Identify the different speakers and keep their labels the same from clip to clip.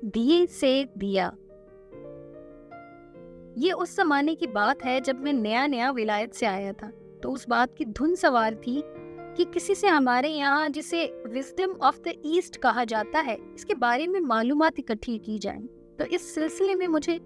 Speaker 1: دیے سے دیا۔ یہ اس زمانے کی بات ہے جب میں نیا نیا ولایت سے آیا تھا، تو اس بات کی دھن سوار تھی کہ کسی سے ہمارے یہاں جسے وزڈم آف دا ایسٹ کہا جاتا ہے اس کے بارے میں معلومات اکٹھی کی جائیں۔ تو اس سلسلے میں مجھے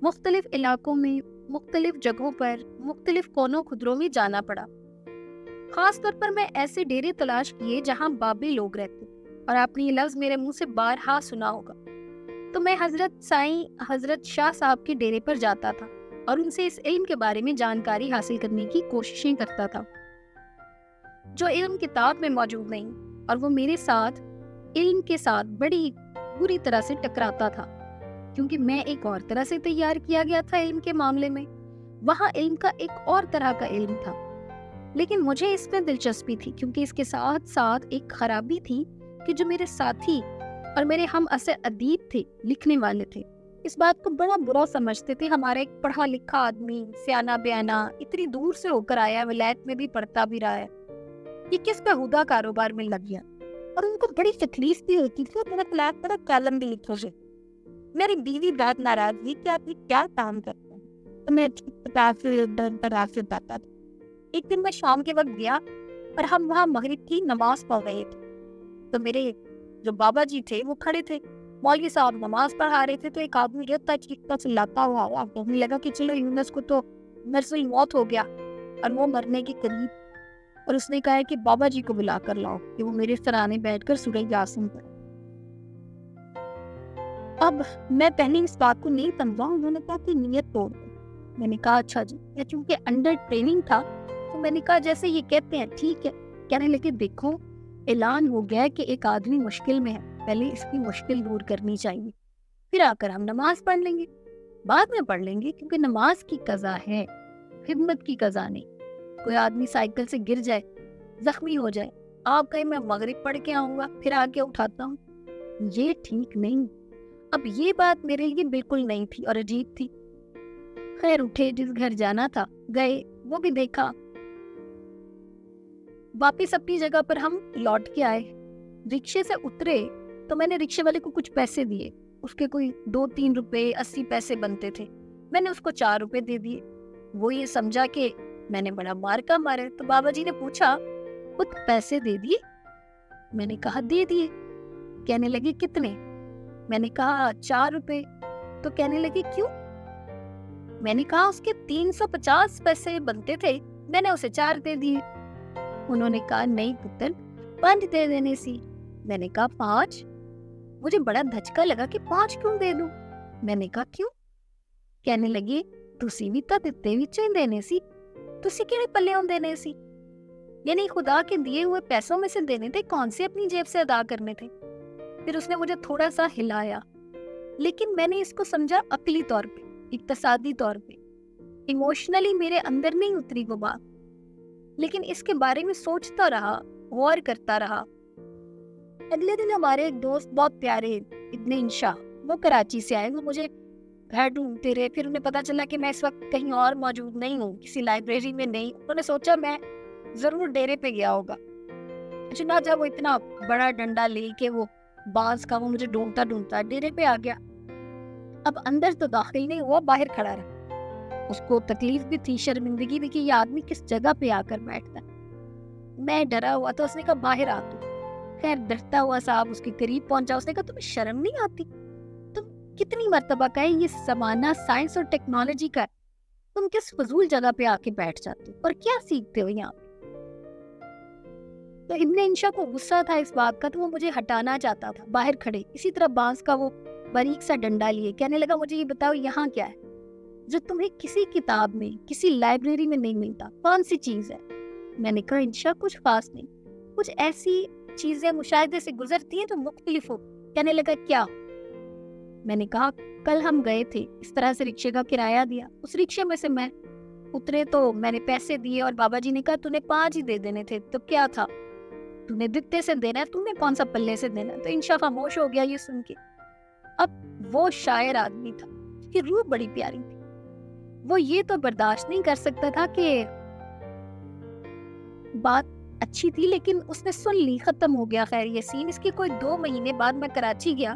Speaker 1: مختلف علاقوں میں، مختلف جگہوں پر، مختلف کونوں خدروں میں جانا پڑا۔ خاص طور پر میں ایسے ڈیرے تلاش کیے جہاں بابی لوگ رہتے، اور آپ نے یہ لفظ میرے منہ سے بارہا سنا ہوگا۔ تو میں حضرت سائیں حضرت شاہ صاحب کے ڈیرے پر جاتا تھا اور ان سے اس علم کے بارے میں جانکاری حاصل کرنے کی کوششیں کرتا تھا جو علم کتاب میں موجود نہیں، اور وہ میرے ساتھ علم کے ساتھ بڑی بری طرح سے ٹکراتا تھا، کیونکہ میں ایک اور طرح سے تیار کیا گیا تھا علم کے معاملے میں، وہاں علم کا ایک اور طرح کا علم تھا۔ لیکن مجھے اس میں دلچسپی تھی کیونکہ اس کے ساتھ ساتھ ایک خرابی تھی کہ جو میرے ساتھی اور میرے ہم اثر ادیب تھے، لکھنے والے تھے، اس بات کو بڑا برا سمجھتے تھے۔ ہمارا ایک پڑھا لکھا آدمی، سیانہ بیانہ، اتنی دور سے ہو کر آیا، ولایت میں بھی پڑھتا بھی رہا ہے، یہ کس بہودہ کاروبار میں لگ گیا۔ اور ان کو بڑی تکلیف بھی ہوتی تھی، میرا خلاف بڑا کالم بھی لکھو گے۔ میری بیوی بہت ناراض ہوئی کہ آپ یہ کیا کام کرتے ہیں، تو میں بتاتا تھا۔ ایک دن میں شام کے وقت گیا اور ہم وہاں مغرب کی نماز پڑھ رہے تھے، تو میرے جو بابا جی تھے وہ کھڑے تھے، مولوی صاحب نماز پڑھا رہے تھے، تو ایک آدمی روتا چیختا چلاتا ہوا آیا، کہنے لگا کہ چلو یونس کو تو مرض الموت ہو گیا اور وہ مرنے کے قریب، اور اس نے کہا کہ بابا جی کو بلا کر لاؤ کہ وہ میرے سرانے بیٹھ کر سورہ یاسین پڑھے۔ اب میں پہلے اس بات کو نہیں سمجھا، انہوں نے کہا کہ نیت توڑ دو۔ میں نے کہا اچھا جی، میں چونکہ انڈر ٹریننگ تھا تو میں نے کہا جیسے یہ کہتے ہیں ٹھیک ہے۔ کہنے لگے دیکھو اعلان ہو گیا کہ ایک آدمی مشکل میں ہے، پہلے اس کی مشکل دور کرنی چاہیے، پھر آ کر ہم نماز پڑھ لیں گے، بعد میں پڑھ لیں گے، کیونکہ نماز کی قضا ہے، خدمت کی قضا نہیں۔ کوئی آدمی سائیکل سے گر جائے، زخمی ہو جائے، آپ کہیں میں مغرب پڑھ کے آؤں گا پھر آ کے اٹھاتا ہوں، یہ ٹھیک نہیں۔ اب یہ بات میرے لیے بالکل نہیں تھی اور عجیب تھی۔ خیر اٹھے، جس گھر جانا تھا گئے، وہ بھی دیکھا، واپس اپنی جگہ پر ہم لوٹ کے آئے۔ رکشے سے اترے تو میں نے رکشے والے کو کچھ پیسے دیے، اس کے کوئی 2-3 روپے 80 پیسے بنتے تھے، میں نے اس کو 4 روپے دے دیے۔ وہ یہ سمجھا کہ میں نے بڑا مارکا مارا، تو بابا جی نے پوچھا خود پیسے دے دیے؟ میں نے کہا دے دیے۔ کہنے لگے کتنے؟ میں نے کہا 4 روپے۔ تو کہنے لگے کیوں؟ میں نے کہا اس کے 350 پیسے بنتے تھے، میں نے اسے 4 دے دیے۔ انہوں نے کہا نہیں پتر، 5 دے دینے سی۔ میں نے کہا 5؟ مجھے بڑا دھچکا لگا کہ 5 کیوں دے دوں؟ میں نے کہا کیوں؟ کہنے لگے تسی بھی تو دتے وچوں ہی دینے سی، تسی کیڑے پلیوں دینے سی؟ یعنی خدا کے دیے ہوئے پیسوں میں سے دینے تھے، کون سے اپنی جیب سے ادا کرنے تھے؟ پھر اس نے مجھے تھوڑا سا ہلایا، لیکن میں نے اس کو سمجھا عقلی طور پہ، اقتصادی طور پہ، ایموشنلی میرے اندر نہیں اتری وہ بات، لیکن اس کے بارے میں سوچتا رہا، غور کرتا رہا۔ اگلے دن ہمارے ایک دوست بہت پیارے ابن انشا، وہ کراچی سے آئے، وہ مجھے گھر ڈھونڈتے رہے، پھر انہیں پتا چلا کہ میں اس وقت کہیں اور موجود نہیں ہوں، کسی لائبریری میں نہیں، انہوں نے سوچا میں ضرور ڈیرے پہ گیا ہوگا، چنانچہ وہ اتنا بڑا ڈنڈا لے کے وہ بانس کا وہ مجھے ڈھونڈتا ڈھونڈتا ڈیرے پہ آ گیا۔ اب اندر تو داخل نہیں ہوا، باہر کھڑا رہا۔ اس کو تکلیف بھی تھی، شرمندگی بھی کہ یہ آدمی کس جگہ پہ آ کر بیٹھتا ہے۔ میں ڈرا ہوا تو اس نے کہا باہر آ تو۔ خیر ڈرتا ہوا صاحب اس کے قریب پہنچا، اس نے کہا تمہیں شرم نہیں آتی؟ تم کتنی مرتبہ کہے یہ زمانہ سائنس اور ٹیکنالوجی کا ہے، تم کس فضول جگہ پہ آ کے بیٹھ جاتے ہو اور کیا سیکھتے ہو یہاں پہ؟ تو ابن انشا کو غصہ تھا اس بات کا، تو وہ مجھے ہٹانا چاہتا تھا، باہر کھڑے اسی طرح بانس کا وہ باریک سا ڈنڈا لیے، کہنے لگا مجھے یہ بتاؤ یہاں کیا ہے جو تمہیں کسی کتاب میں، کسی لائبریری میں نہیں ملتا، کون سی چیز ہے؟ میں نے کہا انشا کچھ خاص نہیں، کچھ ایسی چیزیں مشاہدے سے گزرتی ہیں جو مختلف ہو۔ کہنے لگا کیا؟ میں نے کہا کل ہم گئے تھے، اس طرح سے رکشے کا کرایہ دیا، اس رکشے میں سے میں اترے تو میں نے پیسے دیے اور بابا جی نے کہا تو نے 5 ہی دے دینے تھے، تو کیا تھا، تو نے دتے سے دینا ہے، تم نے کون سا پلے سے دینا ہے؟ تو انشا خاموش ہو گیا یہ سن کے۔ اب وہ شاعر آدمی تھا، اس کی روح بڑی پیاری تھی، وہ یہ تو برداشت نہیں کر سکتا تھا کہ بات اچھی تھی لیکن اس نے سن لی، ختم ہو گیا۔ خیر یہ سین اس کے کوئی 2 مہینے بعد میں کراچی گیا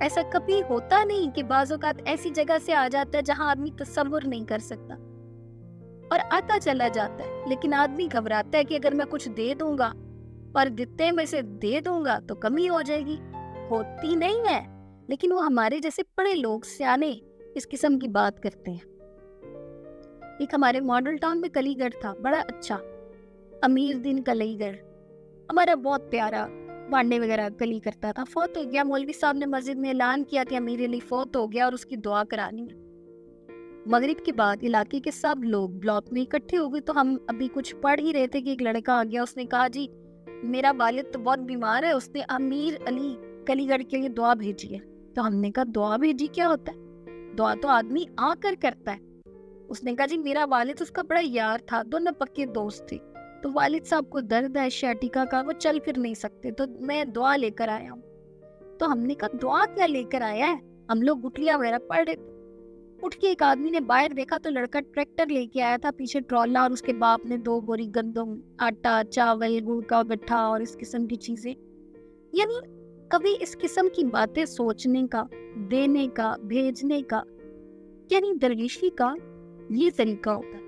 Speaker 1: ایسا کبھی ہوتا نہیں کہ بعض اوقات ایسی جگہ سے آ جاتا ہے جہاں آدمی تصور نہیں کر سکتا اور آتا چلا جاتا ہے، لیکن آدمی گھبراتا ہے کہ اگر میں کچھ دے دوں گا اور جتنے میں سے دے دوں گا تو کمی ہو جائے گی. ہوتی نہیں ہے، لیکن وہ ہمارے جیسے بڑے لوگ سیانے اس قسم کی بات کرتے ہیں. ایک ہمارے ماڈل ٹاؤن میں کلی گڑھ تھا، بڑا اچھا امیر دن کلی گڑھ، ہمارا بہت پیارا بانڈے وغیرہ کلی کرتا تھا. فوت ہو گیا، مولوی صاحب نے مسجد میں اعلان کیا کہ امیر علی فوت ہو گیا اور اس کی دعا کرانی ہے. مغرب کے بعد علاقے کے سب لوگ بلاک میں اکٹھے ہو گئے. تو ہم ابھی کچھ پڑھ ہی رہے تھے کہ ایک لڑکا آ گیا، اس نے کہا جی میرا والد تو بہت بیمار ہے، اس نے امیر علی کلی گڑھ کے لیے دعا بھیجی ہے. تو ہم نے کہا دعا بھیجی کیا ہوتا ہے؟ دعا تو آدمی آ کر کرتا ہے. اس نے کہا جی میرا والد اس کا بڑا یار تھا، دونوں پکے دوست تھے، تو والد صاحب کو درد ہے شیٹیکا کا، وہ چل پھر نہیں سکتے، تو میں دعا لے کر آیا ہوں. تو ہم نے کہا دعا کیا لے کر آیا ہے؟ ہم لوگ گٹلیاں وغیرہ پڑھ رہے تھے. اٹھ کے ایک آدمی نے باہر دیکھا تو لڑکا ٹریکٹر لے کے آیا تھا، پیچھے ٹرالا، اور اس کے باپ نے 2 بوری گندم، آٹا، چاول، گڑ کا گٹھا اور اس قسم کی چیزیں. یعنی کبھی اس قسم کی باتیں سوچنے کا، دینے کا، بھیجنے کا، یعنی درویشی کا یہ طریقہ ہوتا ہے.